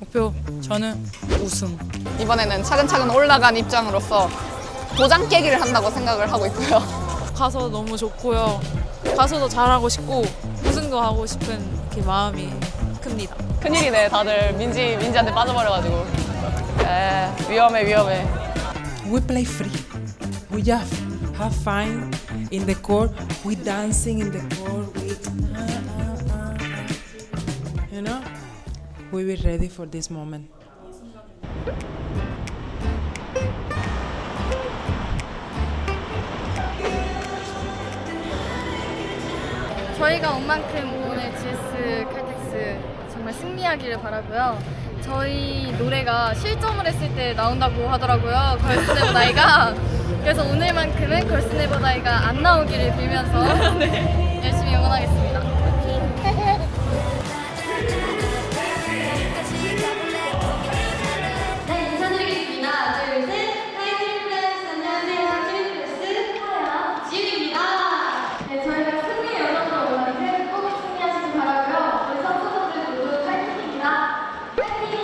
목표 저는 우승. 이번에는 차근차근 올라간 입장으로서 도장 깨기를 한다고 생각을 하고 있고요. 가서 너무 좋고요. 가서도 잘하고 싶고 우승도 하고 싶은 그 마음이 큽니다. 큰일이네. 다들 민지한테 빠져버려가지고. 위험해. We play free. We just have fun in the court. We dancing in the court. You know, we be ready for this moment. 저희가 온 만큼 오늘 GS 칼텍스 정말 승리하기를 바라고요. 저희 노래가 실점을 했을 때 나온다고 하더라고요. 걸스 네버 다이가. 그래서 오늘만큼은 걸스 네버 다이가 안 나오기를 빌면서 열심히 응원하겠습니다. 네, 인사드리겠습니다. 하나, 둘, 셋. 하이 트리플스. 안녕하세요. 트리플스 하야 지윤입니다. 네, 저희가 승리 여정으로 올 만큼 꼭 승리하시길 바라고요. 우리 선수분들 모두 파이팅입니다. 파이팅!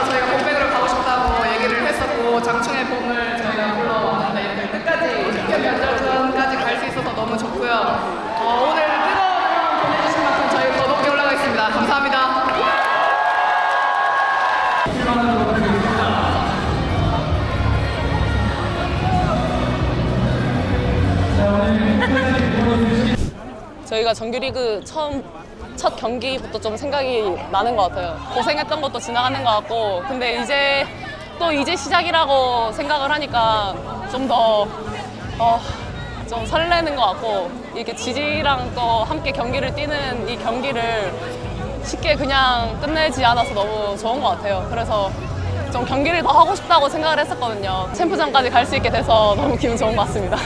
저희가 공백으로 가고 싶다고 얘기를 했었고 장충의 봄을 저희가 불러왔는데 이렇게 끝까지 직접 면접전까지 갈 수 있어서 너무 좋고요. 오늘 뜨거운 응원 보내주신 만큼 저희 더더욱이 올라가겠습니다. 감사합니다. 저희가 정규리그 첫 경기부터 좀 생각이 나는 것 같아요. 고생했던 것도 지나가는 것 같고, 근데 이제 시작이라고 생각을 하니까 좀 더 좀 설레는 것 같고, 이렇게 지지랑 또 함께 경기를 뛰는 이 경기를 쉽게 그냥 끝내지 않아서 너무 좋은 것 같아요. 그래서 좀 경기를 더 하고 싶다고 생각을 했었거든요. 챔프전까지 갈 수 있게 돼서 너무 기분 좋은 것 같습니다.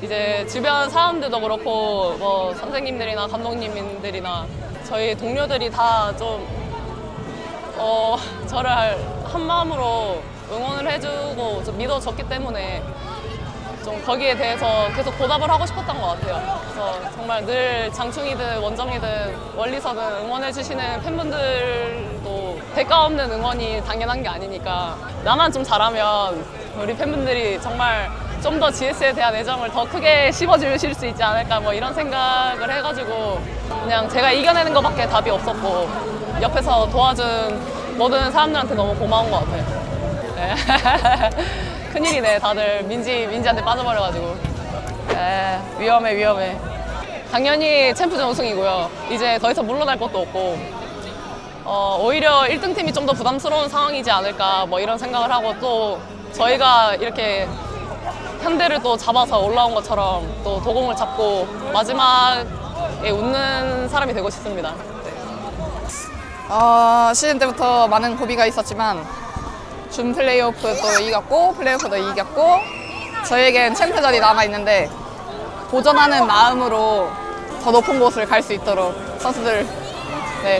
이제 주변 사람들도 그렇고 뭐 선생님들이나 감독님들이나 저희 동료들이 다 좀 저를 한 마음으로 응원을 해주고 좀 믿어줬기 때문에 좀 거기에 대해서 계속 보답을 하고 싶었던 것 같아요. 그래서 정말 늘 장충이든 원정이든 멀리서든 응원해주시는 팬분들도 대가 없는 응원이 당연한 게 아니니까 나만 좀 잘하면 우리 팬분들이 정말 좀 더 GS에 대한 애정을 더 크게 씹어주실 수 있지 않을까 뭐 이런 생각을 해가지고 그냥 제가 이겨내는 것밖에 답이 없었고 옆에서 도와준 모든 사람들한테 너무 고마운 것 같아요. 네. 큰일이네. 다들 민지한테 빠져버려가지고. 위험해. 당연히 챔프전 우승이고요. 이제 더 이상 물러날 것도 없고 오히려 1등 팀이 좀 더 부담스러운 상황이지 않을까 뭐 이런 생각을 하고 또 저희가 이렇게 현대를 또 잡아서 올라온 것처럼 또 도공을 잡고 마지막에 웃는 사람이 되고 싶습니다. 시즌 때부터 많은 고비가 있었지만 준 플레이오프도 이겼고 플레이오프도 이겼고 저희에겐 챔프전이 남아있는데 도전하는 마음으로 더 높은 곳을 갈 수 있도록 선수들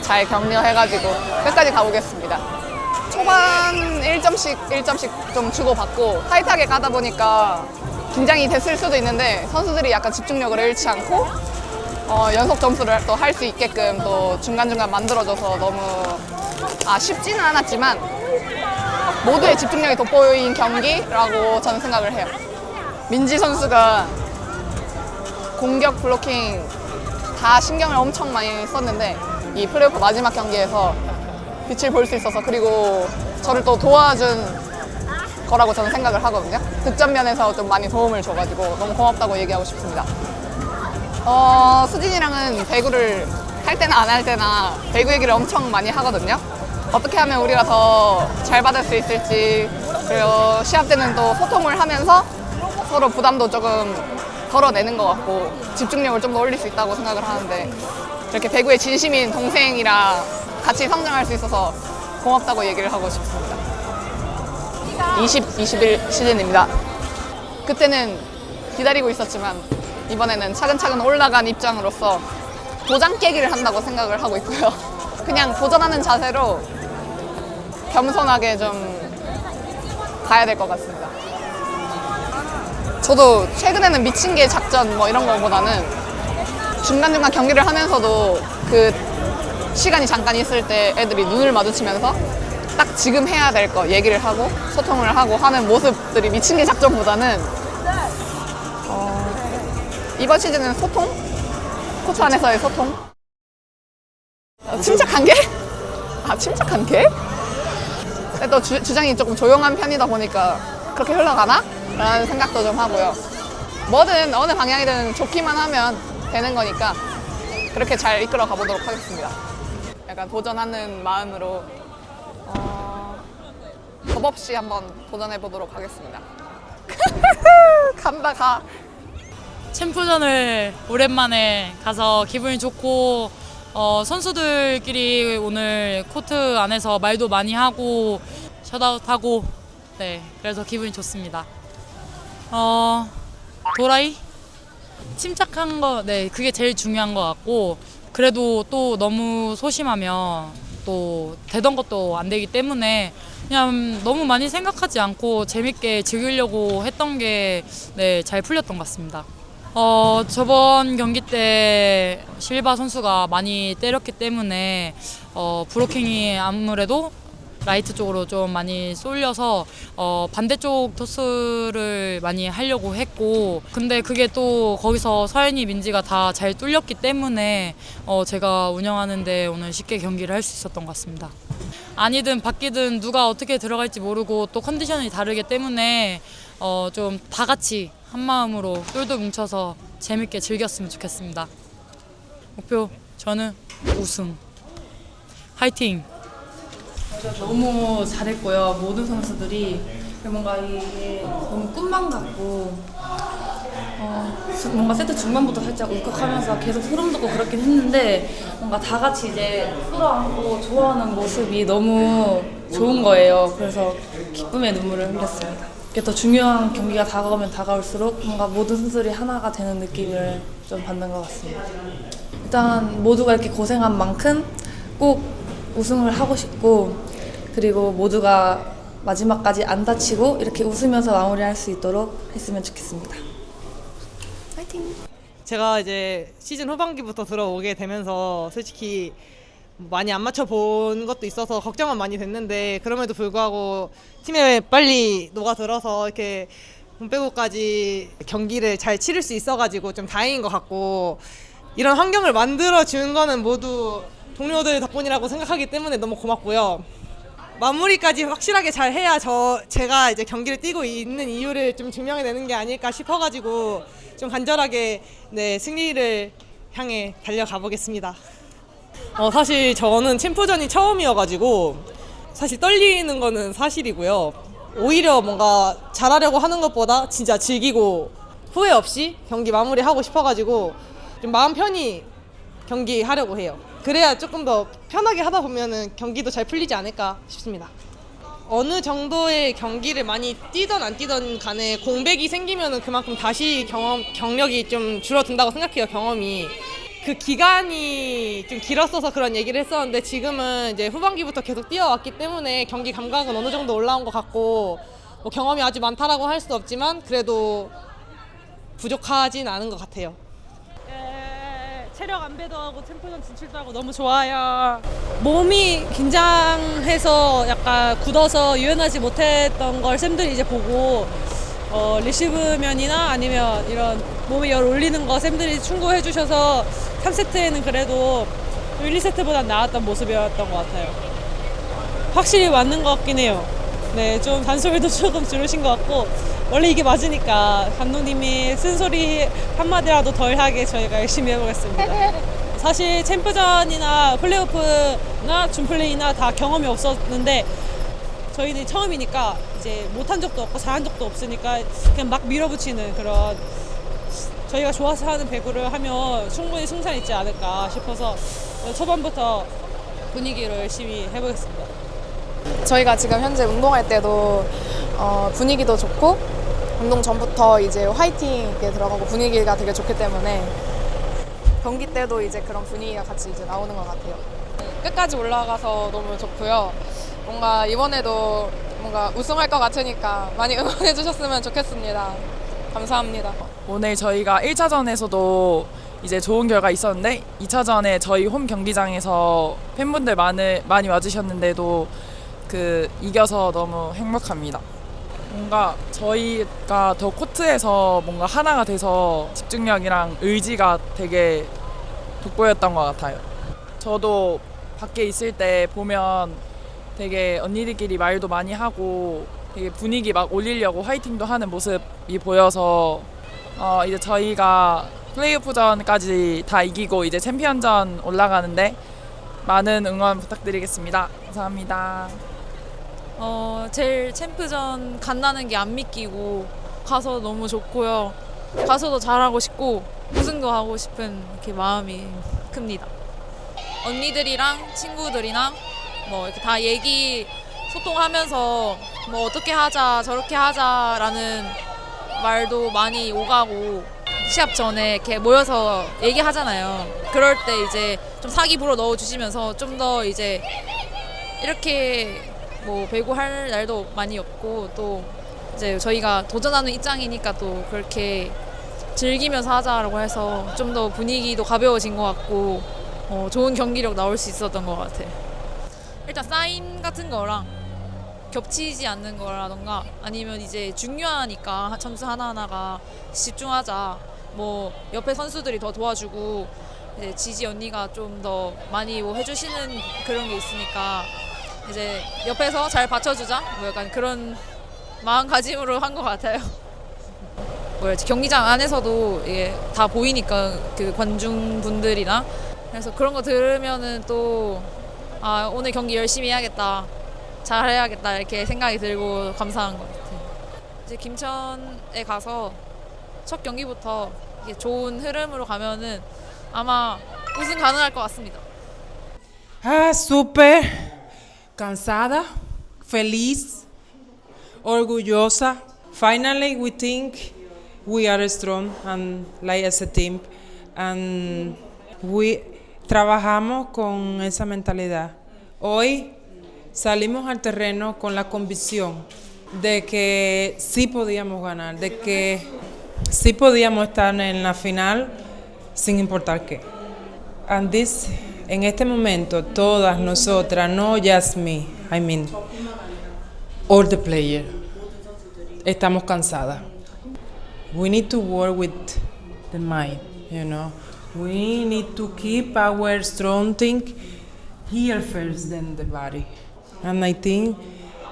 잘 격려해가지고 끝까지 가보겠습니다. 초반 1점씩 좀 주고받고 타이트하게 가다 보니까 긴장이 됐을 수도 있는데 선수들이 약간 집중력을 잃지 않고 연속 점수를 또 할 수 있게끔 또 중간중간 만들어줘서 너무 쉽지는 않았지만 모두의 집중력이 돋보인 경기라고 저는 생각을 해요. 민지 선수가 공격, 블로킹 다 신경을 엄청 많이 썼는데 이 플레이오프 마지막 경기에서 빛을 볼 수 있어서 그리고 저를 또 도와준 거라고 저는 생각을 하거든요. 득점 면에서 좀 많이 도움을 줘가지고 너무 고맙다고 얘기하고 싶습니다. 수진이랑은 배구를 할 때나 안 할 때나 배구 얘기를 엄청 많이 하거든요. 어떻게 하면 우리가 더 잘 받을 수 있을지 그리고 시합 때는 또 소통을 하면서 서로 부담도 조금 덜어내는 것 같고 집중력을 좀 더 올릴 수 있다고 생각을 하는데 이렇게 배구에 진심인 동생이랑 같이 성장할 수 있어서 고맙다고 얘기를 하고 싶습니다. 20-21 시즌입니다. 그때는 기다리고 있었지만 이번에는 차근차근 올라간 입장으로서 도장 깨기를 한다고 생각을 하고 있고요. 그냥 도전하는 자세로 겸손하게 좀 가야 될 것 같습니다. 저도 최근에는 미친 개 작전 뭐 이런 거보다는 중간중간 경기를 하면서도 그 시간이 잠깐 있을 때 애들이 눈을 마주치면서 딱 지금 해야 될 거 얘기를 하고 소통을 하고 하는 모습들이 미친 개 작전보다는 이번 시즌은 소통? 코트 안에서의 소통? 침착한 게? 침착한 게? 근데 또 주장이 조금 조용한 편이다 보니까 그렇게 흘러가나? 라는 생각도 좀 하고요. 뭐든 어느 방향이든 좋기만 하면 되는 거니까 그렇게 잘 이끌어 가보도록 하겠습니다. 약간 도전하는 마음으로 겁없이 한번 도전해 보도록 하겠습니다. 간다 가. 챔프전을 오랜만에 가서 기분이 좋고 선수들끼리 오늘 코트 안에서 말도 많이 하고 셧아웃하고 그래서 기분이 좋습니다. 도라이? 침착한 거 그게 제일 중요한 것 같고 그래도 또 너무 소심하면 또 되던 것도 안 되기 때문에 그냥 너무 많이 생각하지 않고 재밌게 즐기려고 했던 게 잘 풀렸던 것 같습니다. 저번 경기 때 실바 선수가 많이 때렸기 때문에 브로킹이 아무래도 라이트 쪽으로 좀 많이 쏠려서 반대쪽 토스를 많이 하려고 했고 근데 그게 또 거기서 서연이 민지가 다 잘 뚫렸기 때문에 제가 운영하는데 오늘 쉽게 경기를 할 수 있었던 것 같습니다. 아니든 바뀌든 누가 어떻게 들어갈지 모르고 또 컨디션이 다르기 때문에 좀 다 같이 한 마음으로 똘똘 뭉쳐서 재밌게 즐겼으면 좋겠습니다. 목표 저는 우승. 화이팅! 너무 잘했고요. 모든 선수들이 뭔가 이게 너무 꿈만 같고 뭔가 세트 중반부터 살짝 울컥하면서 계속 소름 돋고 그렇긴 했는데 뭔가 다 같이 이제 끌어안고 좋아하는 모습이 너무 좋은 거예요. 그래서 기쁨의 눈물을 흘렸습니다. 이게 더 중요한 경기가 다가오면 다가올수록 뭔가 모든 선수들이 하나가 되는 느낌을 좀 받는 것 같습니다. 일단 모두가 이렇게 고생한 만큼 꼭 우승을 하고 싶고 그리고 모두가 마지막까지 안 다치고 이렇게 웃으면서 마무리할 수 있도록 했으면 좋겠습니다. 제가 이제 시즌 후반기부터 들어오게 되면서 솔직히 많이 안 맞춰본 것도 있어서 걱정은 많이 됐는데 그럼에도 불구하고 팀에 빨리 녹아들어서 이렇게 돈 빼고까지 경기를 잘 치를 수 있어가지고 좀 다행인 것 같고 이런 환경을 만들어준 거는 모두 동료들 덕분이라고 생각하기 때문에 너무 고맙고요. 마무리까지 확실하게 잘 해야 제가 이제 경기를 뛰고 있는 이유를 좀 증명해 내는 게 아닐까 싶어가지고 좀 간절하게 네, 승리를 향해 달려가 보겠습니다. 사실 저는 챔프전이 처음이어가지고 사실 떨리는 거는 사실이고요. 오히려 뭔가 잘하려고 하는 것보다 진짜 즐기고 후회 없이 경기 마무리하고 싶어가지고 좀 마음 편히 경기하려고 해요. 그래야 조금 더 편하게 하다 보면은 경기도 잘 풀리지 않을까 싶습니다. 어느 정도의 경기를 많이 뛰던 안 뛰던 간에 공백이 생기면은 그만큼 다시 경력이 좀 줄어든다고 생각해요. 경험이. 그 기간이 좀 길었어서 그런 얘기를 했었는데 지금은 이제 후반기부터 계속 뛰어왔기 때문에 경기 감각은 어느 정도 올라온 것 같고 뭐 경험이 아주 많다라고 할 수 없지만 그래도 부족하진 않은 것 같아요. 체력 안배도 하고 챔프전 진출도 하고 너무 좋아요. 몸이 긴장해서 약간 굳어서 유연하지 못했던 걸 쌤들이 이제 보고 리시브면이나 아니면 이런 몸에 열 올리는 거 쌤들이 충고해 주셔서 3세트에는 그래도 1, 2세트보다 나았던 모습이었던 것 같아요. 확실히 맞는 것 같긴 해요. 네, 좀 잔소리도 조금 줄으신 것 같고 원래 이게 맞으니까 감독님이 쓴소리 한마디라도 덜 하게 저희가 열심히 해보겠습니다. 사실 챔프전이나 플레이오프나 준플레이나 다 경험이 없었는데 저희는 처음이니까 이제 못한 적도 없고 잘한 적도 없으니까 그냥 막 밀어붙이는 그런 저희가 좋아서 하는 배구를 하면 충분히 승산 있지 않을까 싶어서 초반부터 분위기를 열심히 해보겠습니다. 저희가 지금 현재 운동할 때도 분위기도 좋고 운동 전부터 이제 화이팅 있게 들어가고 분위기가 되게 좋기 때문에 경기 때도 이제 그런 분위기가 같이 이제 나오는 것 같아요. 끝까지 올라가서 너무 좋고요. 뭔가 이번에도 뭔가 우승할 것 같으니까 많이 응원해 주셨으면 좋겠습니다. 감사합니다. 오늘 저희가 1차전에서도 이제 좋은 결과 있었는데 2차전에 저희 홈 경기장에서 팬분들 많이 와주셨는데도 이겨서 너무 행복합니다. 뭔가 저희가 더 코트에서 뭔가 하나가 돼서 집중력이랑 의지가 되게 돋보였던 것 같아요. 저도 밖에 있을 때 보면 되게 언니들끼리 말도 많이 하고 되게 분위기 막 올리려고 화이팅도 하는 모습이 보여서 이제 저희가 플레이오프전까지 다 이기고 이제 챔피언전 올라가는데 많은 응원 부탁드리겠습니다. 감사합니다. 제일 챔프전 간다는 게 안 믿기고 가서 너무 좋고요. 가서도 잘하고 싶고 우승도 하고 싶은 이렇게 마음이 큽니다. 언니들이랑 친구들이랑 뭐 이렇게 다 소통하면서 뭐 어떻게 하자 저렇게 하자라는 말도 많이 오가고 시합 전에 이렇게 모여서 얘기하잖아요. 그럴 때 이제 좀 사기 불어 넣어주시면서 좀 더 이제 이렇게 뭐 배구할 날도 많이 없고 또 이제 저희가 도전하는 입장이니까 또 그렇게 즐기면서 하자라고 해서 좀 더 분위기도 가벼워진 것 같고 좋은 경기력 나올 수 있었던 것 같아요. 일단 사인 같은 거랑 겹치지 않는 거라던가 아니면 이제 중요하니까 점수 하나하나가 집중하자 뭐 옆에 선수들이 더 도와주고 이제 지지 언니가 좀 더 많이 뭐 해주시는 그런 게 있으니까 이제 옆에서 잘 받쳐주자 뭐 약간 그런 마음가짐으로 한 것 같아요. 경기장 안에서도 이게 다 보이니까 그 관중분들이나 그래서 그런 거 들으면은 또 오늘 경기 열심히 해야겠다 잘 해야겠다 이렇게 생각이 들고 감사한 것 같아요. 이제 김천에 가서 첫 경기부터 이게 좋은 흐름으로 가면은 아마 우승 가능할 것 같습니다. Súper cansada, feliz, orgullosa. Finally, we think we are strong and like as a team, and we trabajamos con esa mentalidad. Hoy salimos al terreno con la convicción de que sí podíamos ganar, de que sí podíamos estar en la final sin importar qué. And this, en este momento, todas nosotras, no just me, I mean, all the players, estamos cansadas. We need to work with the mind, you know. We need to keep our strong thing here first, then the body. And I think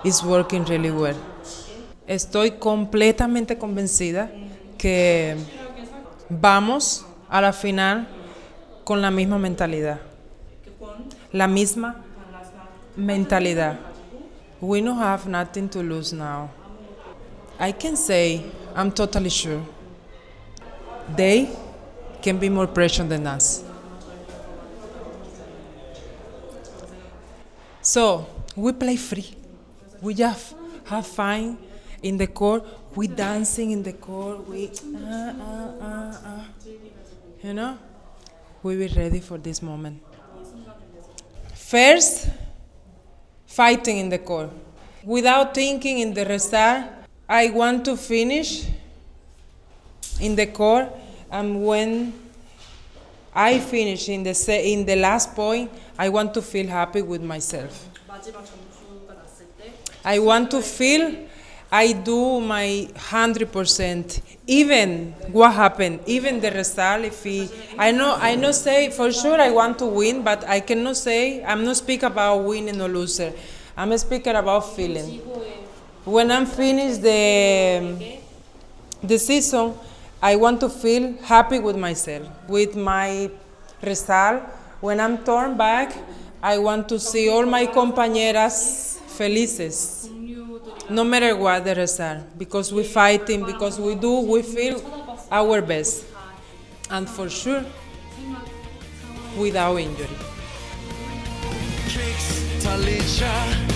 it's working really well. Estoy completamente convencida que vamos a la final con la misma mentalidad. La misma mentalidad. We don't have nothing to lose now. I can say, I'm totally sure, they can be more pressure than us. So, we play free. We just have fun in the court. We dancing in the court. We, you know, we be ready for this moment. First, fighting in the court. Without thinking in the result, I want to finish in the court, and when I finish in the last point, I want to feel happy with myself. I want to feel I do my 100%. Even what happened, even the result. I know say for sure I want to win, but I cannot say. I'm not speaking about winning or loser. I'm speaking about feeling. When I'm finished the season, I want to feel happy with myself, with my result. When I'm turned back, I want to see all my compañeras felices, no matter what the result, because we're fighting, because we feel our best, and for sure, without injury. Tricks, Talisha.